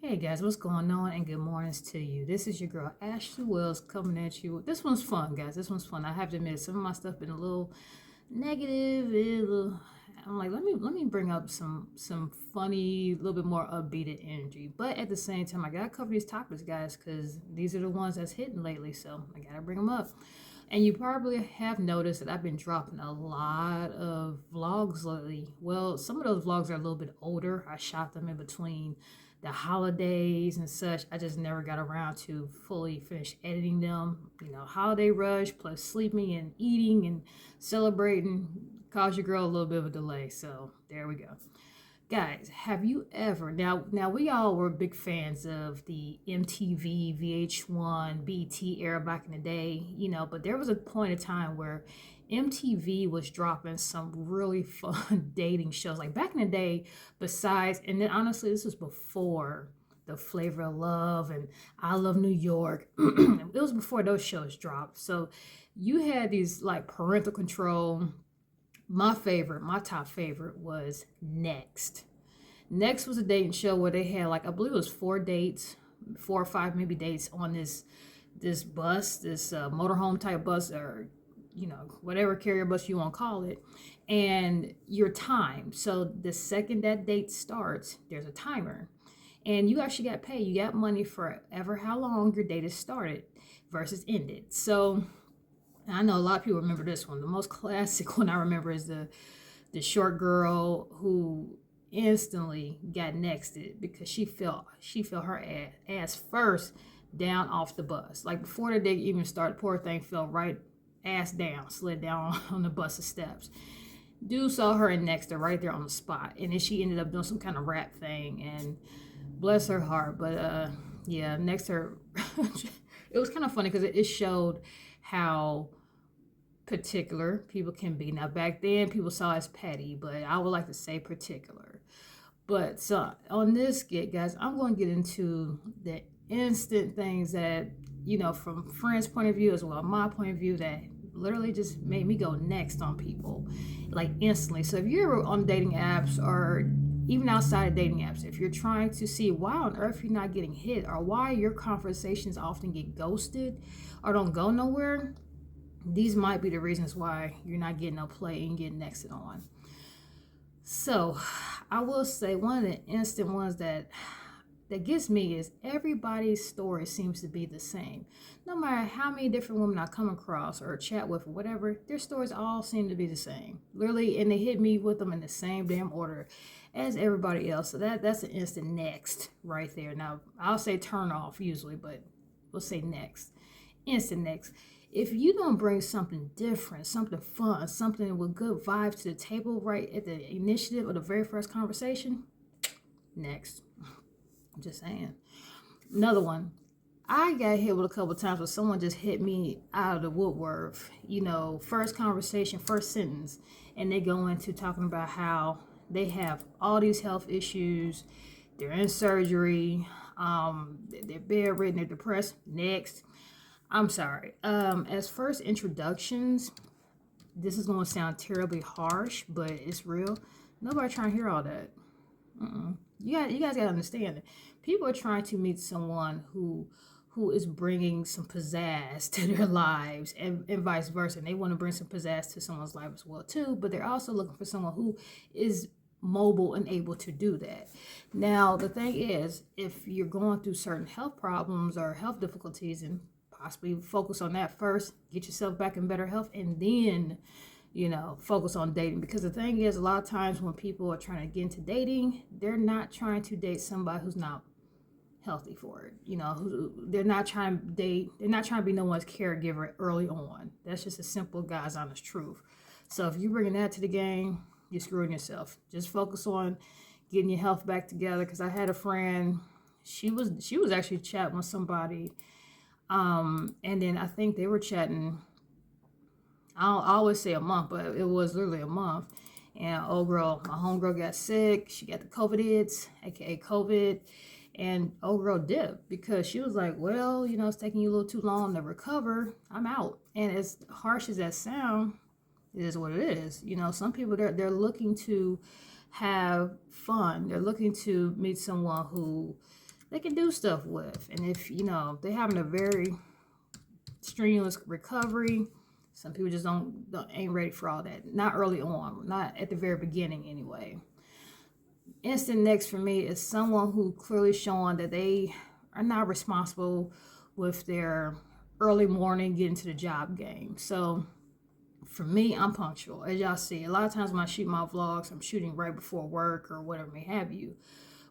Hey guys, what's going on? And good mornings to you. This is your girl Ashley Wells coming at you. This one's fun, guys. This one's fun. I have to admit, some of my stuff been a little negative. I'm like, let me bring up some funny, a little bit more upbeat energy. But at the same time, I gotta cover these topics, guys, because these are the ones that's hitting lately. So I gotta bring them up. And you probably have noticed that I've been dropping a lot of vlogs lately. Well, some of those vlogs are a little bit older. I shot them in between the holidays and such. I just never got around to fully finish editing them. Holiday rush plus sleeping and eating and celebrating caused your girl a little bit of a delay. So there we go. Guys, have you ever now we all were big fans of the MTV, VH1, BT era back in the day, but there was a point of time where MTV was dropping some really fun dating shows. Like back in the day, besides, and then honestly, this was before the Flavor of Love and I Love New York. It was before those shows dropped. So you had these like parental control. My top favorite was Next. Next was a dating show where they had like I believe it was four dates, 4 or 5 maybe dates on this bus, this motorhome type bus, or whatever carrier bus you want to call it, and your time. So the second that date starts, there's a timer, and you actually got paid. You got money for ever how long your date is started versus ended. So I know a lot of people remember this one. The most classic one I remember is the short girl who instantly got nexted because she felt her ass first down off the bus. Like before the day even started, poor thing fell right ass down, slid down on the bus's steps. Dude saw her and nexted her right there on the spot, and then she ended up doing some kind of rap thing, and bless her heart. But yeah, next her, it was kind of funny because it showed how particular people can be. Now back then people saw as petty, but I would like to say particular. But so on this skit, guys, I'm going to get into the instant things that, from friends' point of view as well, my point of view, that literally just made me go next on people like instantly. So if you're on dating apps or even outside of dating apps, if you're trying to see why on earth you're not getting hit or why your conversations often get ghosted or don't go nowhere, these might be the reasons why you're not getting no play and getting nexted on. So I will say one of the instant ones that gets me is everybody's story seems to be the same. No matter how many different women I come across or chat with or whatever, their stories all seem to be the same. Literally, and they hit me with them in the same damn order as everybody else. So that's an instant next right there. Now I'll say turn off usually, but we'll say next. Instant next. If you don't bring something different, something fun, something with good vibes to the table right at the initiative of the very first conversation, next. I'm just saying. Another one. I got hit with a couple of times where someone just hit me out of the woodwork. First conversation, first sentence, and they go into talking about how they have all these health issues, they're in surgery, they're bedridden, they're depressed. Next. I'm sorry. As first introductions, this is going to sound terribly harsh, but it's real. Nobody trying to hear all that. You guys got to understand it. People are trying to meet someone who is bringing some pizzazz to their lives, and vice versa. And they want to bring some pizzazz to someone's life as well too. But they're also looking for someone who is mobile and able to do that. Now, the thing is, if you're going through certain health problems or health difficulties, and possibly focus on that first, get yourself back in better health, and then focus on dating. Because the thing is, a lot of times when people are trying to get into dating, they're not trying to date somebody who's not healthy for it. They're not trying to date, they're not trying to be no one's caregiver early on. That's just a simple God's honest truth. So if you're bringing that to the game, you're screwing yourself. Just focus on getting your health back together. Because I had a friend, she was actually chatting with somebody, and then I think they were chatting, I always say a month, but it was literally a month. And my homegirl got sick. She got the COVIDs, aka COVID. And old girl dipped because she was like, well, it's taking you a little too long to recover. I'm out. And as harsh as that sound, it is what it is. Some people, they're looking to have fun. They're looking to meet someone who they can do stuff with. And if, they're having a very strenuous recovery, some people just ain't ready for all that. Not early on, not at the very beginning anyway. Instant next for me is someone who clearly showing that they are not responsible with their early morning getting to the job game. So for me, I'm punctual. As y'all see, a lot of times when I shoot my vlogs, I'm shooting right before work or whatever may have you.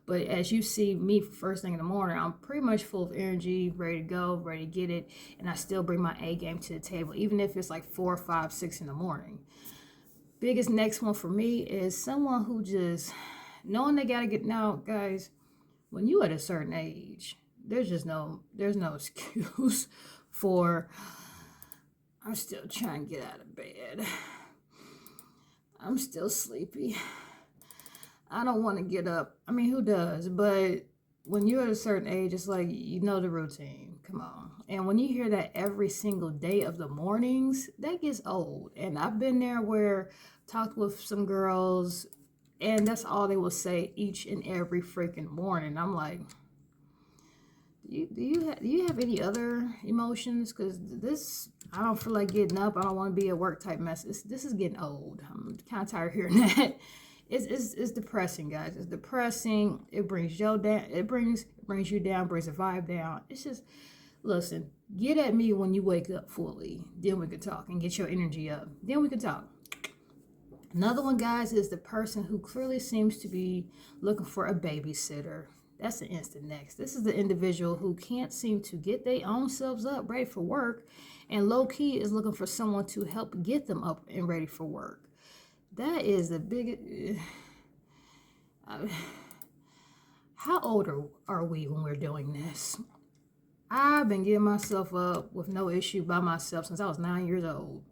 But as you see me first thing in the morning, I'm pretty much full of energy, ready to go, ready to get it. And I still bring my A game to the table, even if it's like 4, 5, 6 in the morning. Biggest next one for me is someone who just knowing they got to get, now guys, when you at a certain age, there's no excuse for, I'm still trying to get out of bed. I'm still sleepy. I don't want to get up. I mean, who does? But when you're at a certain age, it's like, the routine. Come on. And when you hear that every single day of the mornings, that gets old. And I've been there where I talked with some girls, and that's all they will say each and every freaking morning. I'm like, do you have any other emotions? Because this, I don't feel like getting up. I don't want to be a work type mess. This is getting old. I'm kind of tired of hearing that. It's depressing, guys. It's depressing. It brings you down. It brings you down. Brings the vibe down. It's just, listen. Get at me when you wake up fully. Then we can talk and get your energy up. Then we can talk. Another one, guys, is the person who clearly seems to be looking for a babysitter. That's the instant next. This is the individual who can't seem to get their own selves up ready for work, and low key is looking for someone to help get them up and ready for work. That is the biggest. How old are we when we're doing this? I've been getting myself up with no issue by myself since I was 9 years old.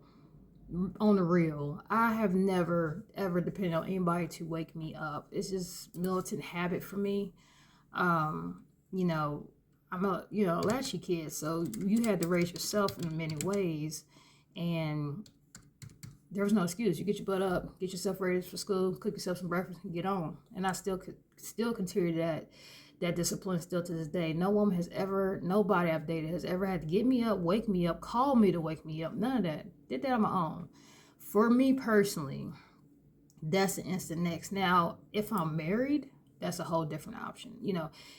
On the real, I have never ever depended on anybody to wake me up. It's just militant habit for me. I'm a latchy kid, so you had to raise yourself in many ways, and there was no excuse. You get your butt up, get yourself ready for school, cook yourself some breakfast, and get on. And I still continue that discipline still to this day. Nobody I've dated has ever had to get me up, wake me up, call me to wake me up. None of that. Did that on my own. For me personally, that's the instant next. Now, if I'm married, that's a whole different option.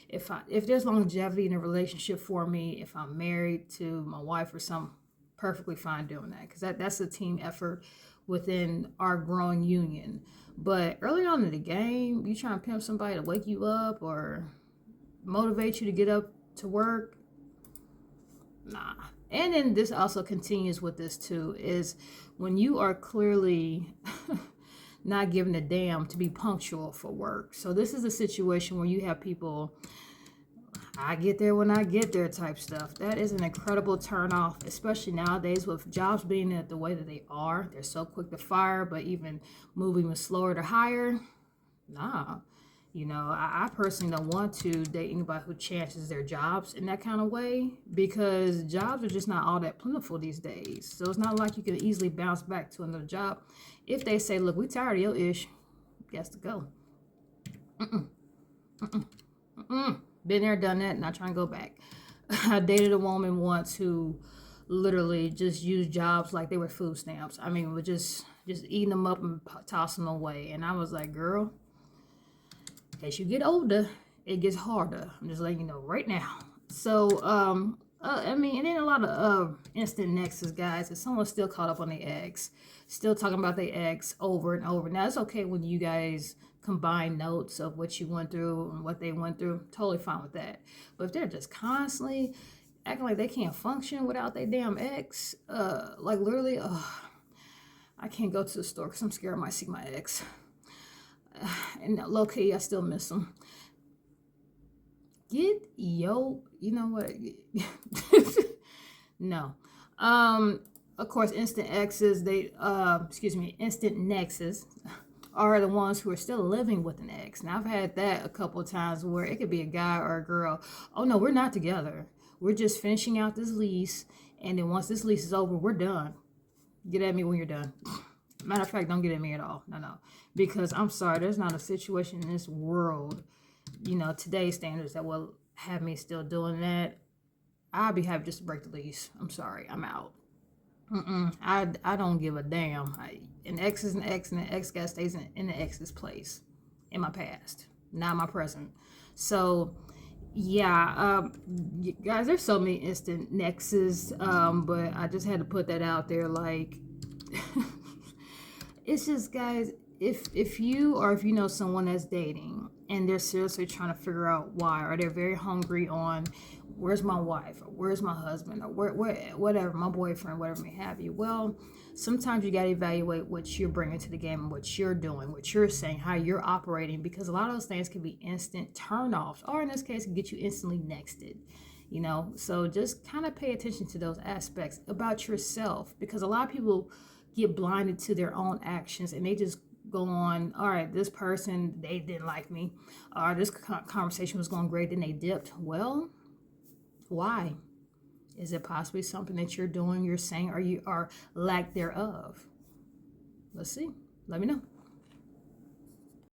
If there's longevity in a relationship for me, if I'm married to my wife or something, perfectly fine doing that, because that's a team effort within our growing union. But early on in the game, you trying to pimp somebody to wake you up or motivate you to get up to work, nah. And then this also continues with this too, is when you are clearly not giving a damn to be punctual for work. So this is a situation where you have people, I get there when I get there type stuff. That is an incredible turn off, especially nowadays with jobs being the way that they are. They're so quick to fire, but even moving slower to hire. Nah. I personally don't want to date anybody who chances their jobs in that kind of way, because jobs are just not all that plentiful these days. So it's not like you can easily bounce back to another job. If they say, look, we tired of your ish, you got to go. Been there, done that, not trying to go back. I dated a woman once who literally just used jobs like they were food stamps. I mean, we're just eating them up and tossing them away. And I was like, girl, as you get older, it gets harder. I'm just letting you know right now. So, and then a lot of instant nexts, guys. If someone's still caught up on their ex, still talking about their ex over and over. Now, it's okay when you guys combine notes of what you went through and what they went through. Totally fine with that. But if they're just constantly acting like they can't function without their damn ex, like literally, I can't go to the store because I'm scared I might see my ex. And low key, I still miss them. You know what? No. Of course, instant nexes are the ones who are still living with an ex. Now, I've had that a couple of times where it could be a guy or a girl. Oh no, we're not together. We're just finishing out this lease, and then once this lease is over, we're done. Get at me when you're done. Matter of fact, don't get at me at all. No. Because I'm sorry, there's not a situation in this world, today's standards, that will have me still doing that, I'll be happy just to break the lease. I'm sorry, I'm out. I don't give a damn. An ex is an ex, and an ex guy stays in the ex's place in my past, not my present. So, yeah, guys, there's so many instant nexus, but I just had to put that out there. Like, it's just, guys, if you or if you know someone that's dating and they're seriously trying to figure out why, or they're very hungry on where's my wife, or where's my husband, or whatever, my boyfriend, whatever may have you. Well, sometimes you got to evaluate what you're bringing to the game and what you're doing, what you're saying, how you're operating, because a lot of those things can be instant turnoffs, or in this case, can get you instantly nexted. So just kind of pay attention to those aspects about yourself, because a lot of people get blinded to their own actions and they just go on, all right, this person, they didn't like me, or this conversation was going great, then they dipped. Well, why? Is it possibly something that you're doing, you're saying, or you are lack thereof? Let's see. Let me know.